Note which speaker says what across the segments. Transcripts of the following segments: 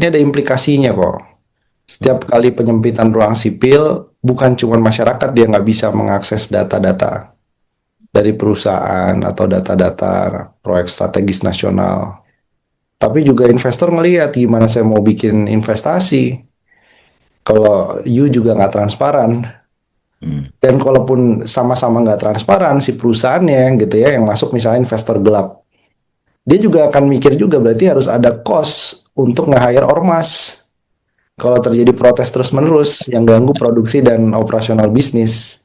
Speaker 1: Ini ada implikasinya kok. Setiap kali penyempitan ruang sipil, bukan cuma masyarakat dia nggak bisa mengakses data-data dari perusahaan atau data-data proyek strategis nasional. Tapi juga investor ngelihat gimana saya mau bikin investasi. Kalau you juga nggak transparan,
Speaker 2: Hmm.
Speaker 1: dan kalaupun sama-sama nggak transparan si perusahaannya gitu ya, yang masuk misalnya investor gelap, dia juga akan mikir juga berarti harus ada cost untuk nge-hire ormas kalau terjadi protes terus-menerus yang ganggu produksi dan operasional bisnis.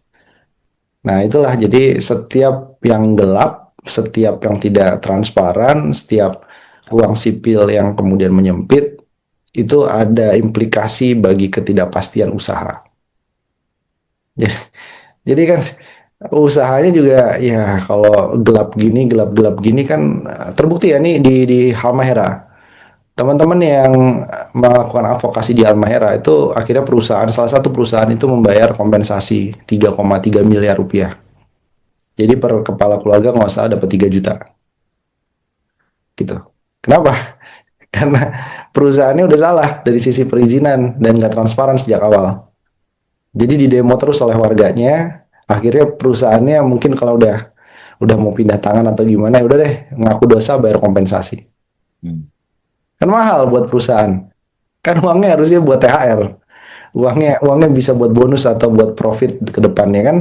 Speaker 1: Nah, itulah jadi setiap yang gelap, setiap yang tidak transparan, setiap ruang sipil yang kemudian menyempit, itu ada implikasi bagi ketidakpastian usaha. Jadi, jadi kan usahanya juga ya kalau gelap-gelap gini kan terbukti ya nih di Halmahera. Teman-teman yang melakukan advokasi di Halmahera itu akhirnya salah satu perusahaan itu membayar kompensasi 3,3 miliar rupiah. Jadi per kepala keluarga nggak salah dapat 3 juta gitu. Kenapa? Karena perusahaannya udah salah dari sisi perizinan dan nggak transparan sejak awal. Jadi di demo terus oleh warganya. Akhirnya perusahaannya mungkin kalau udah mau pindah tangan atau gimana, ya udah deh ngaku dosa bayar kompensasi.
Speaker 2: Hmm.
Speaker 1: Kan mahal buat perusahaan. Kan uangnya harusnya buat THR. Uangnya bisa buat bonus atau buat profit ke depannya kan.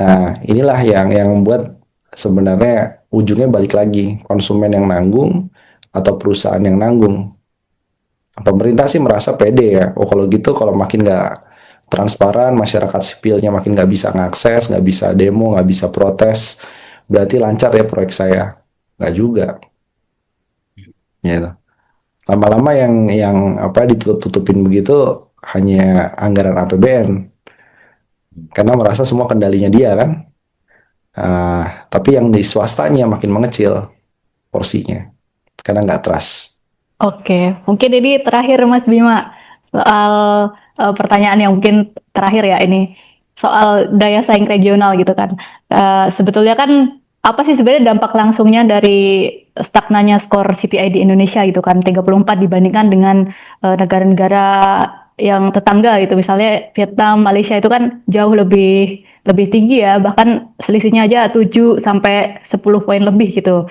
Speaker 1: Nah, inilah yang membuat sebenarnya ujungnya balik lagi konsumen yang nanggung atau perusahaan yang nanggung. Pemerintah sih merasa pede ya. Oh kalau gitu kalau makin nggak transparan, masyarakat sipilnya makin nggak bisa ngakses, nggak bisa demo, nggak bisa protes, berarti lancar ya proyek saya. Nggak juga. Ya. Lama-lama yang apa ditutup-tutupin begitu hanya anggaran APBN karena merasa semua kendalinya dia kan. Tapi yang di swastanya makin mengecil porsinya karena nggak trust.
Speaker 3: Oke, mungkin ini terakhir Mas Bima soal pertanyaan yang mungkin terakhir ya ini soal daya saing regional gitu kan. Sebetulnya kan apa sih sebenarnya dampak langsungnya dari stagnanya skor CPI di Indonesia gitu kan 34 dibandingkan dengan negara-negara yang tetangga gitu misalnya Vietnam, Malaysia itu kan jauh lebih tinggi ya bahkan selisihnya aja 7 sampai 10 poin lebih gitu.